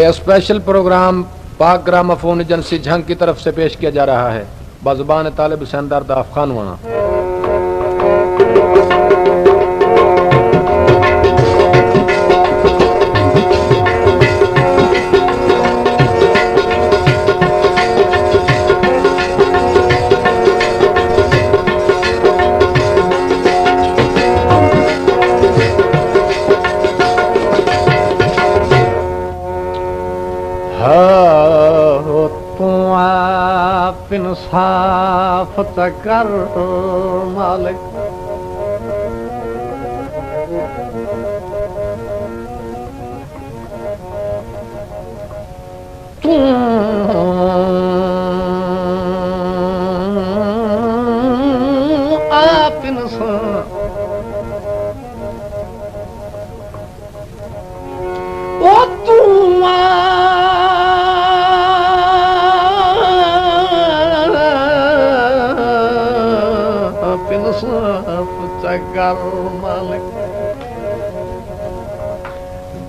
ये special programme पाक gramophone agency Jhang की तरफ से पेश किया जा रहा है बज़बान तालिब हुसैन दाफ खानवाना। इंसाफ कर मालिक तू आप इंसाफ ओ तू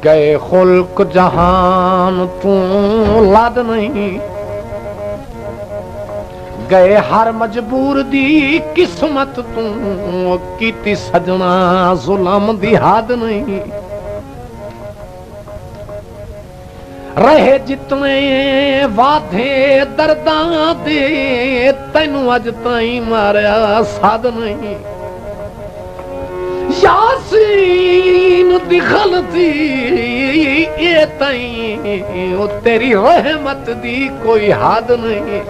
गए खुल्क जहान तू लाद नहीं गए हर मजबूर दी किस्मत तू कीती सजना जुल्म दी हाद नहीं रहे जितने वादे दर्दां दे तैनू अज ताई मारिया साध नहीं यासीन दी गलती ये ताई ओ तेरी रहमत दी कोई हाद नहीं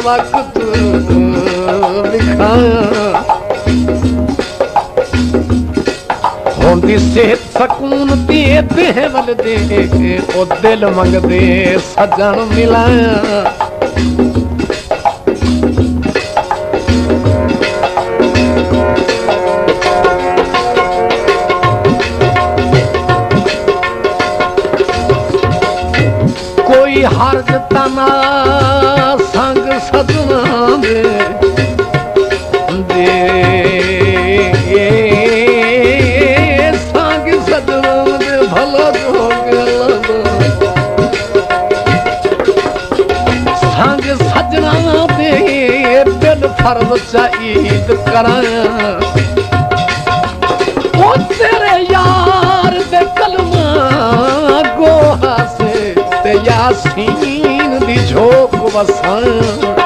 वक्त होंदी सेहत सकून दे देवल दे ओ दिल मंगदे सजन मिलाया कोई हर्ज तना सजना दे संग सजना दे भला जो संग सजना दे दिल फर्ज शहीद कराया ओ तेरे यार दे कलमा गोहा से ते यासीन दी झोंक वसाया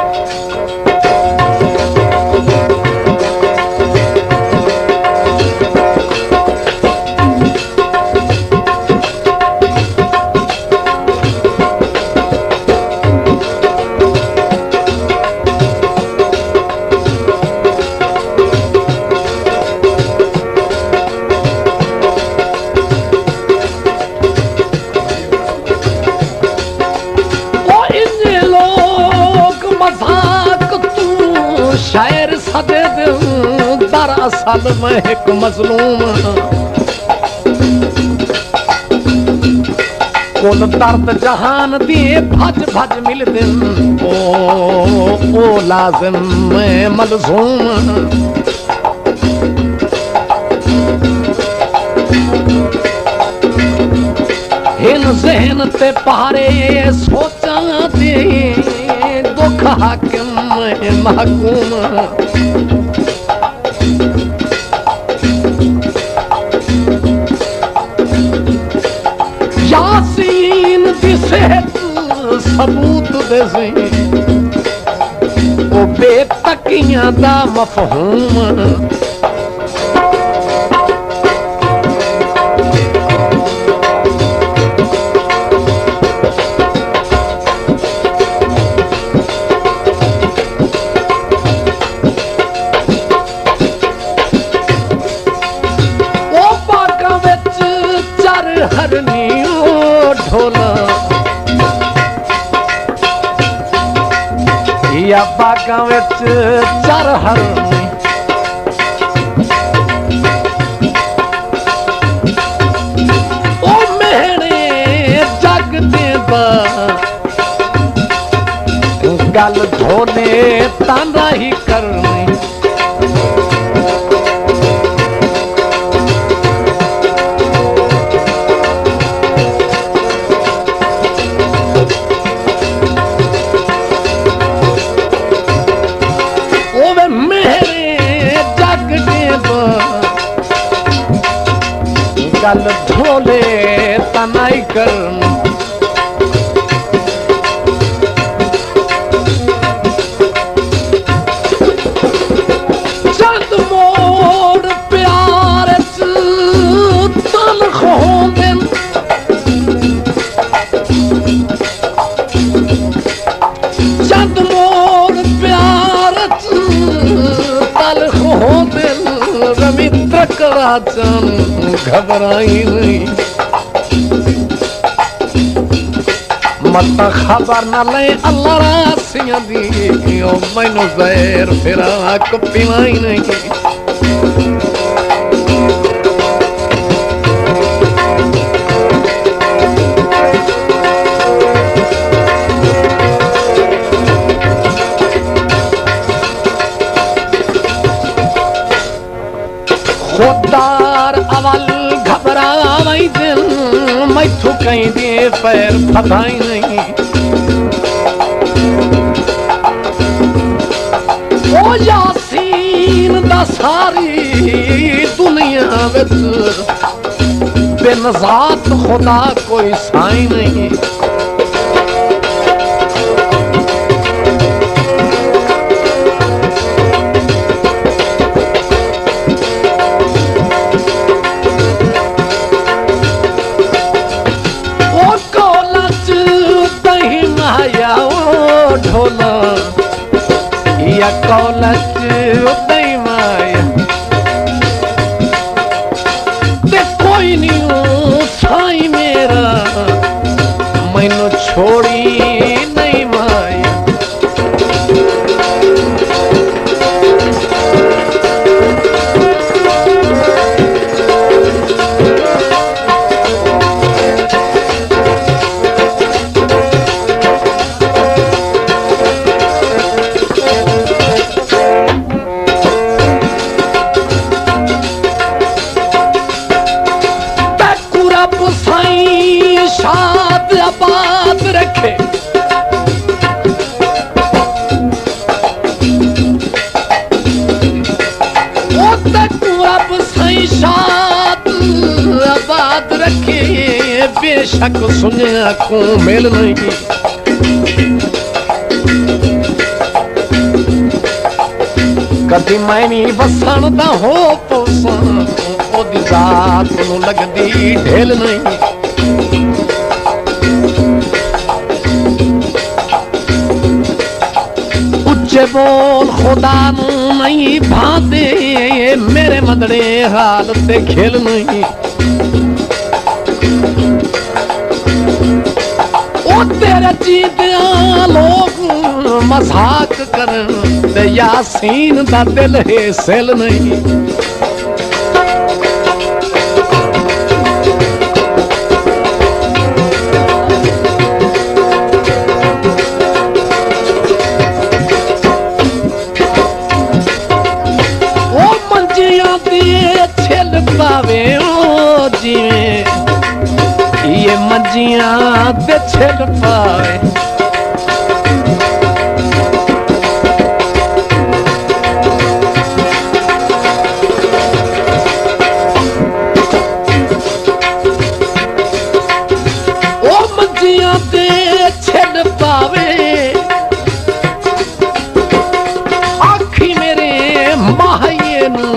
शायर सदे दरअसल मैं एक मजलूम कोन दर्द जहान दिए भज भज मिल दिन ओ लाजिम मैं मलजूम हिन जहन ते पहारे सोचा दे दुख हाकिम महकूम यासीन दी सेहत सबूत दे सी ओ बेतकियां दा मफहूम हरनी ओ ढोला या बागां विच चर हरनी ओ मेरे जग दे दा गल ढोले तांदा ही करनी गल ढोले तनाई करनी चंद मोड़ प्यार तल खोंदे चंद मोड़ प्यार तल खोंदे रविंद्र कराचन घबराई नहीं मत खबर न ले अल्लाह रासियां दी ओ मैनू ज़हर फिरा पिलाई नहीं खुदार अवल घबराई दिल मैथू कहीं दे पैर फसाई नहीं ओ यासीन दा सारी दुनिया विच बिन ज़ात खुदा कोई साई नहीं ढोला या कौलच उदय माया ते कोई नहीं साई मेरा मैनू छोड़ी नहीं माया आबाद रखे ओ तक अब सही शाद आबाद रखे बेशक सुनिया को मिल नहीं कदी मैं नहीं वसन दा हो पोसा ओदी जात नू लगदी ढेल नहीं उच्चे बोल खुदा नू नहीं भांदे मेरे मदड़े हाल ते खेल नहीं ओ तेरे जीदियां लोग मजाक करन ते यासीन दा दिल है सेल नहीं पावे ओ जिवें ये मंजियां ते छिल पावे ओ मंजियां ते छिल पावे आखी मेरे माहिए नू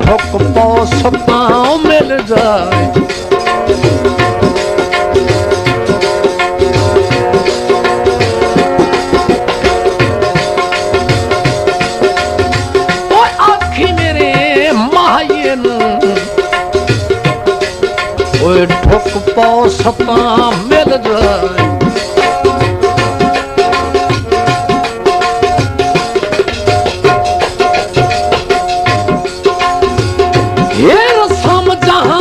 ठुक पो सपाओ मिल जाए आखी मेरे माहिए एक पौसता मिल जाए ये रसम जहान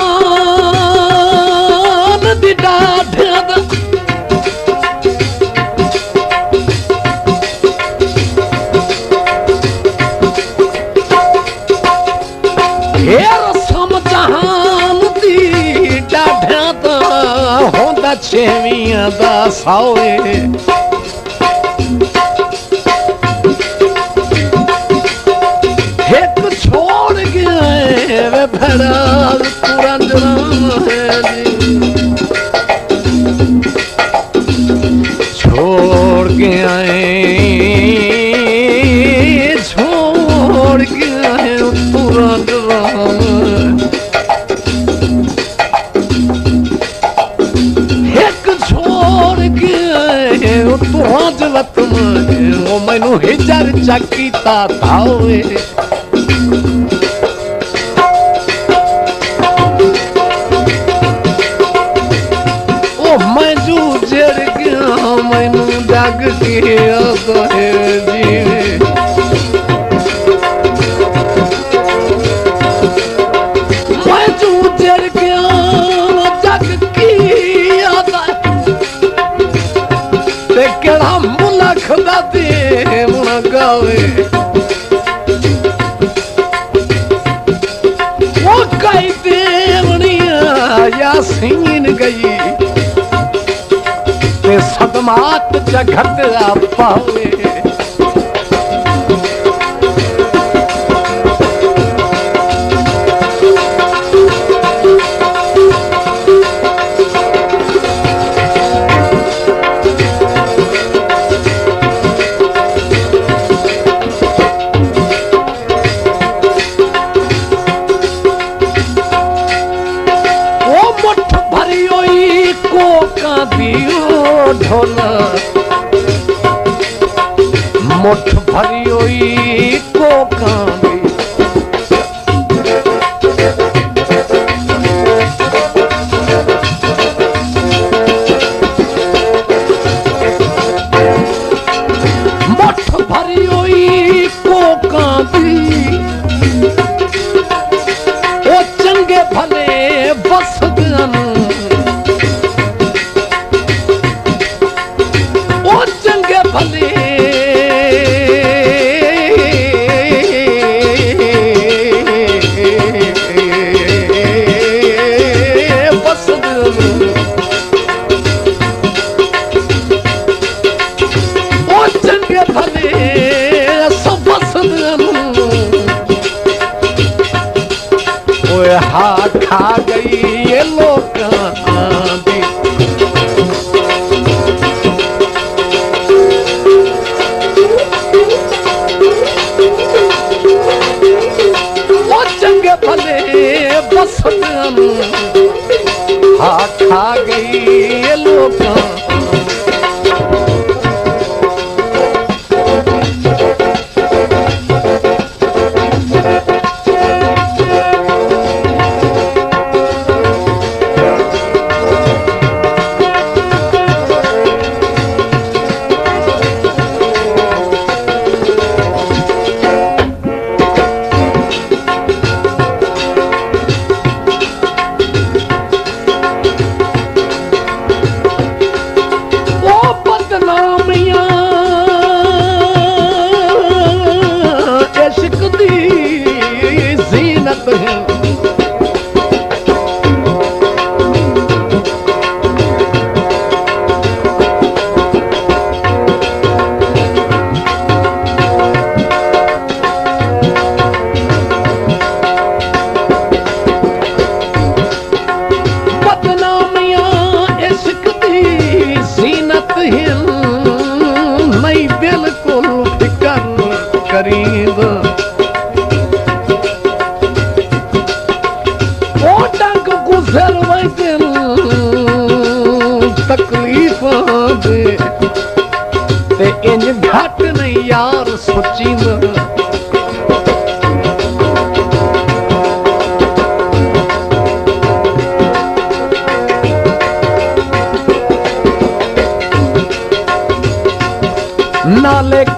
दी डाढियां दा ये रसम जहान दी डाढियां दा होंदा छेवियां दा सावे वे भड़ा पूरा ड्रामा है जी छोड़ के आए पूरा ड्रामा एक छोड़ के आए तुहां जलत में वो मैनू हिजर चकीता थावे मैं जू जड़ गया मैनू जग के जी मैं जू जड़ गया जग की ते केड़ा मुलख दा दे मुना गावे वो कई देवनिया यासीन गई सदमात जगत पावे मुठ भरी हुई कोका मुठ भरी हुई कोका दी ओ चंगे भले बसदन ओ चंगे भले हाथ खा गई ये लोग वो चंगे भले बस हाथ खा गई ये लोग इंज घट नहीं यार सोची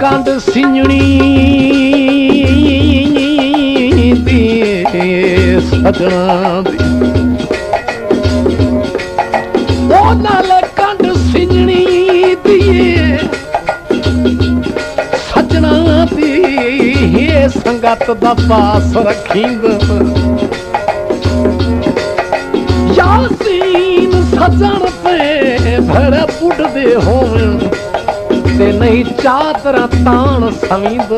कंड सिंजणी दी सजना दी ओ नाले कंड सिंजणी दी सजना दी ये संगत दा पास रखींद यासीन सजन पे भड़ पुटदे होवन ते नहीं चादरा तान समींद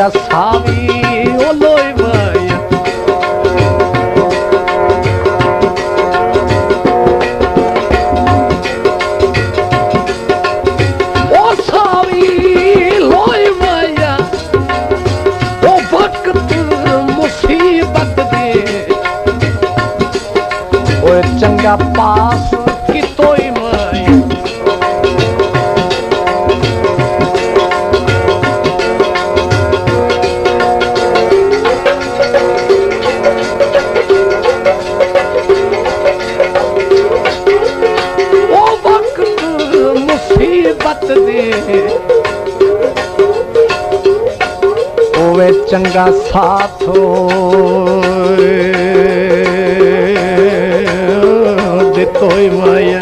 सावी ओ लोई माया ओ सावी लोई माया ओ वक्त मुसीबत दे ओ चंगा पास की तोई माया ओवे चंगा साथ दितोई माया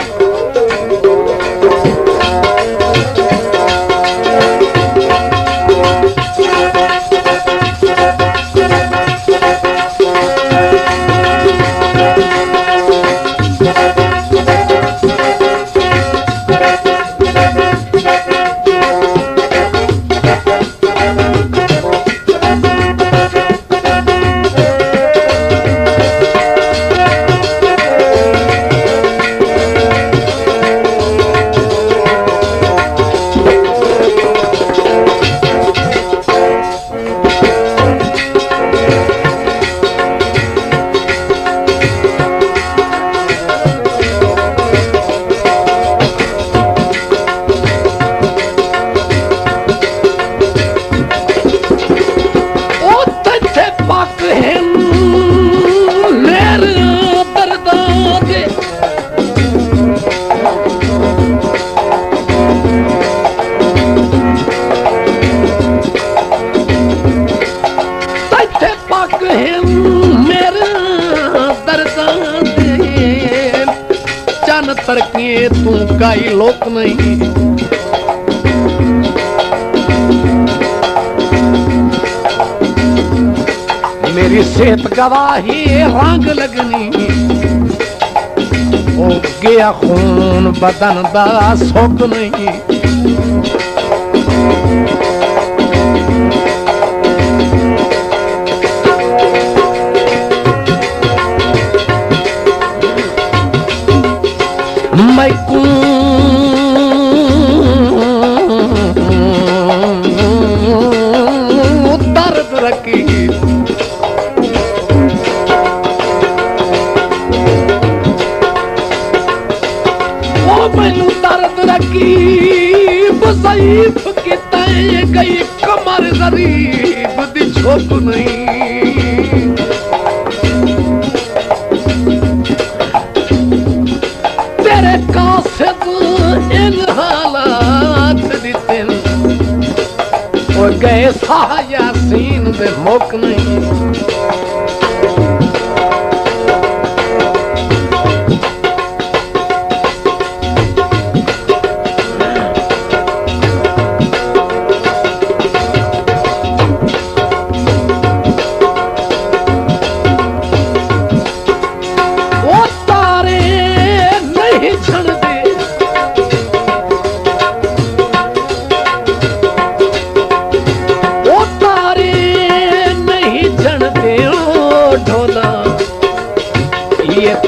तरकिए तू काई लोक नहीं मेरी सेहत गवाही रंग लगनी ओ गया खून बदन दा सुख नहीं मैं दर्द रखी ओ मैनू दर्द रखी ज़ईफ़ की तय गई कमर गरीब दी झोंक नहीं कासिद इन हालात दिते और गए साह यासीन दे मुक नहीं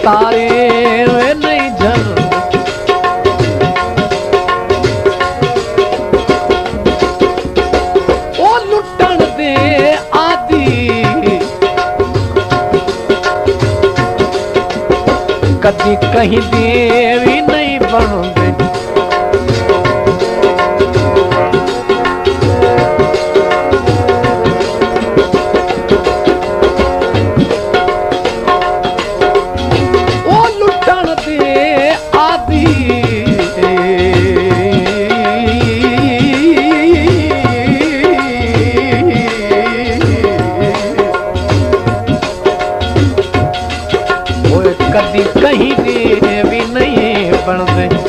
तारे नहीं जल कदी कहीं देवी नहीं बनते ओ लुटन दे आदि कदी कहीं देवी नहीं बनते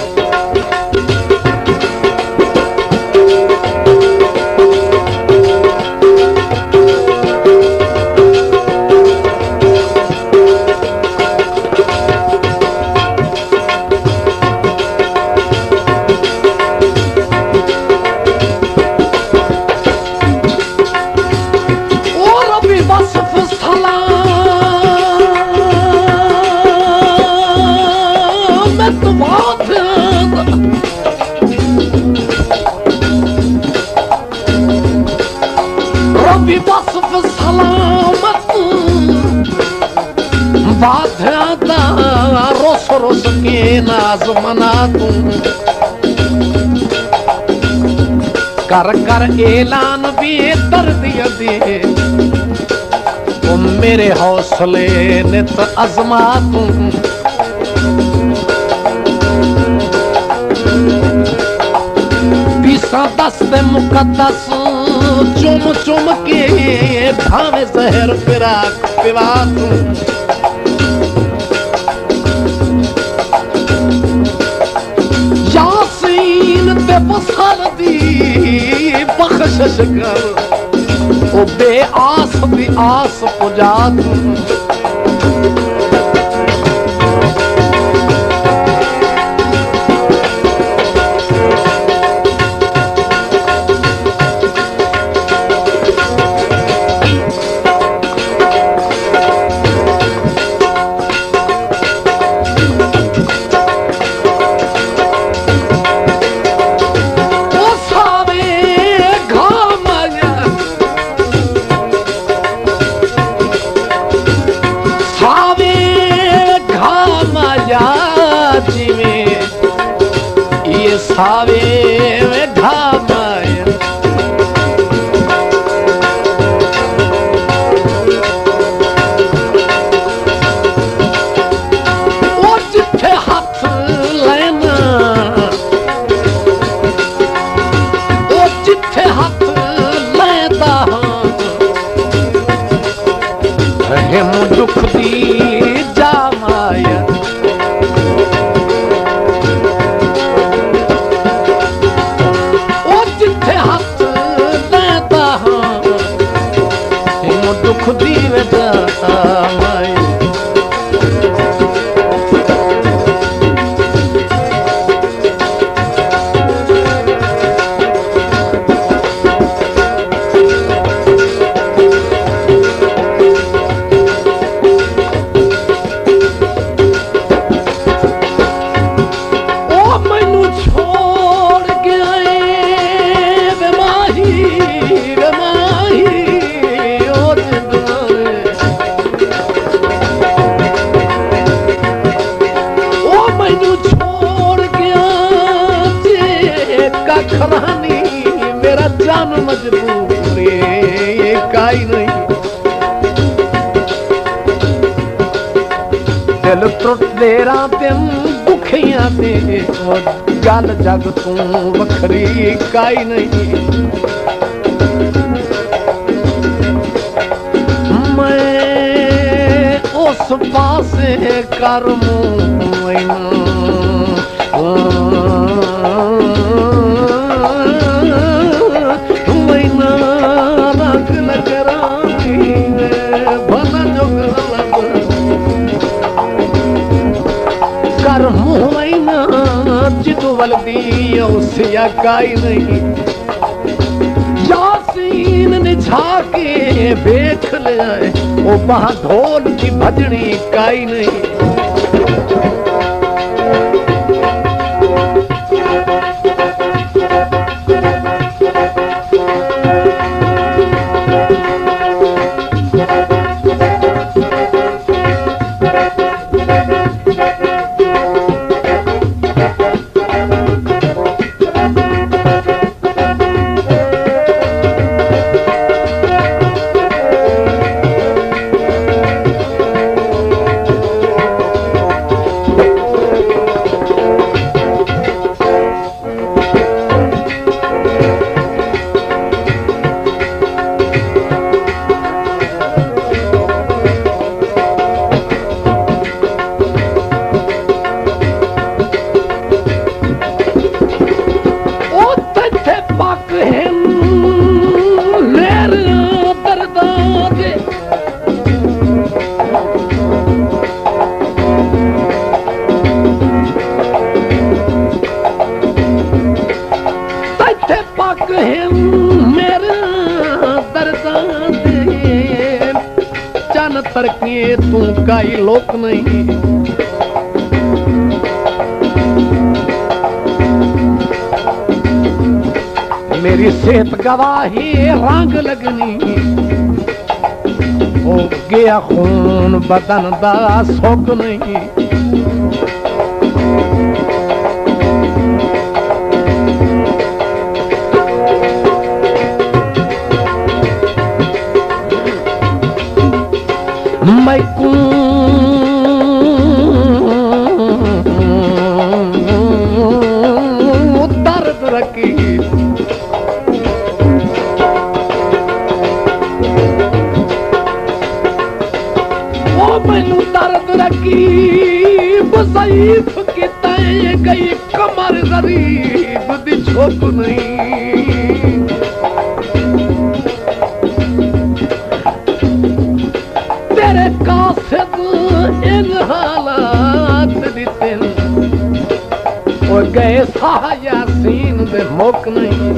रोस रोस के नाज मना तू कर कर ऐलान भी कर दिया दे वो मेरे हौसले ने तो अजमा तू पीसा दस्ते मुकद्दस चुम चुम के भावे जहर फिराक पिवा तू बसार दी बख्शिश कर ओ बे आस भी आस पुजा तू सावे में घामाया वो जिथे हाथ लेना वो जिथे हाथ लेता है मुझ दुख दी जामाया खुदी वजाता माई ओ मैनू छोड़ गए बेमाही बेमाही खरानी मेरा जान मजबूर ये काई नहीं दिल टुट दे रातें दुखियां दे गल जग तू वखरी काई नहीं मैं उस पासे कर जितू वलदी उसिया काई नहीं यासीन ने झाके देख लिया ओ वहां ढोल की भजनी काई नहीं लड़की तू काई लोक नहीं। मेरी सेहत गवाही रंग लगनी हो गया खून बदन दा सुख नहीं। मैं दर्द रखी वो मैनू दर्द रखी ज़ईफ़ की तय गई कमर गरीब दी छुप नहीं। तेरे कासिद इन हालात दिते और गए साह यासीन दे मुक नहीं।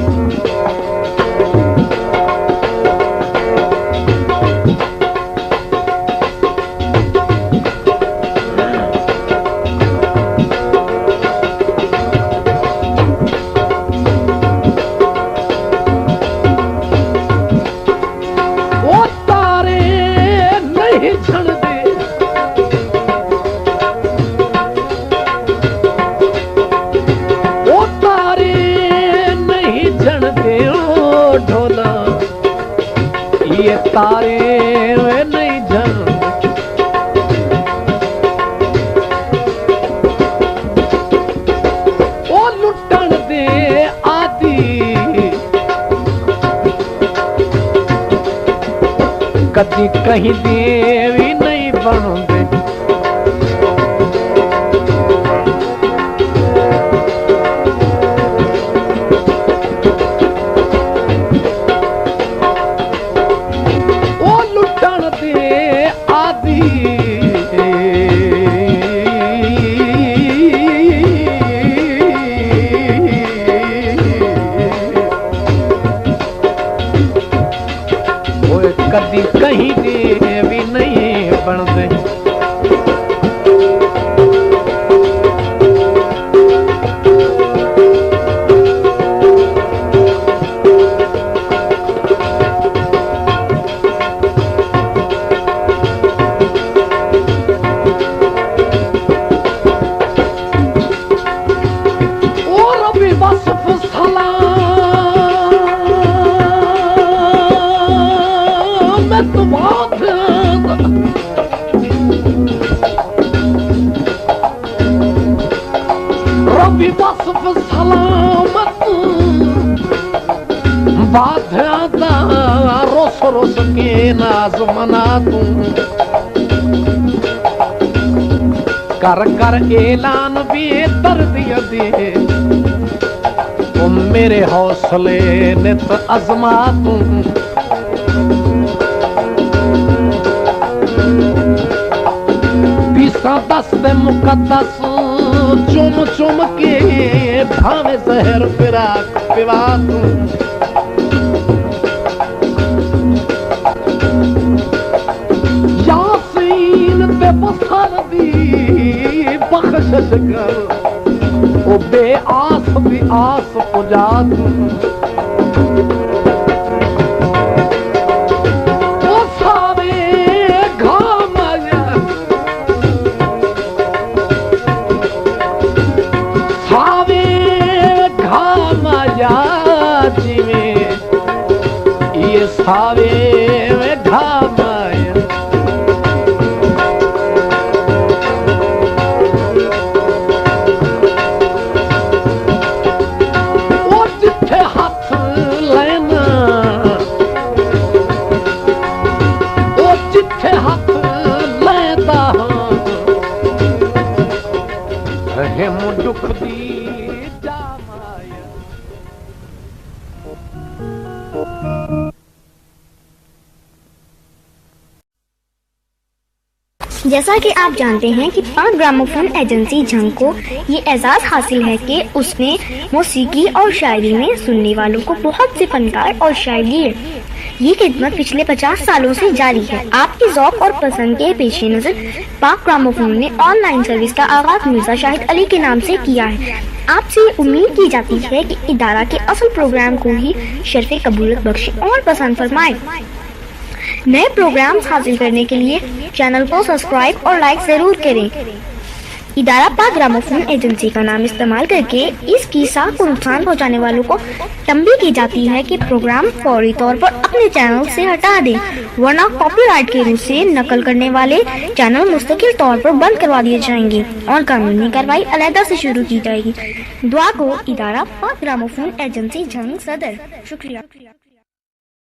तारे वे नहीं जन ओ लुटन दे आदि कदी कहीं देवी नहीं बनते। कदी कहीं दे भी नहीं बनते। और भी बस फसला रबी वसफ सलामत बाधा रोस रोस के नाज मना तू कर कर ऐलान भी दर्द दे तो मेरे हौसले नित अजमा तू। दस्ते मुकद्दस चुम चुम के भावे जहर फिराक पिवा तू। यासीन पे पसर दी बख्शिश कर ओ बे आस भी आस पुजा तू। सावे में घामाया वो जिथे हाथ लेना वो जिथे हाथ लेता है दुख दी जैसा कि आप जानते हैं कि पाक ग्रामोफोन एजेंसी झंग को ये एजाज़ हासिल है कि उसने मौसीकी और शायरी में सुनने वालों को बहुत से फनकार और शायर दिए। ये खिदमत पिछले 50 सालों से जारी है। आपके ज़ौक़ और पसंद के पेश नज़र पाक ग्रामोफोन ने ऑनलाइन सर्विस का आगाज मिर्जा शाहिद अली के नाम से किया है। आपसे उम्मीद की जाती है कि इदारा के असल प्रोग्राम को ही शर्फ़े कबूलत बख्शे और पसंद फरमाए। नए प्रोग्राम्स हासिल करने के लिए चैनल को सब्सक्राइब और लाइक जरूर करें। इदारा पाक ग्रामोफोन एजेंसी का नाम इस्तेमाल करके इसकी साख को नुकसान पहुंचाने वालों को तंबीह की जाती है कि प्रोग्राम फौरी तौर पर अपने चैनल से हटा दें, वरना कॉपीराइट के रूप से नकल करने वाले चैनल मुस्तकिल तौर पर बंद करवा दिए जाएंगे और कानूनी कार्रवाई अलहदा से शुरू की जाएगी। दुआ को इदारा पाक ग्रामोफोन एजेंसी झंग सदर। शुक्रिया।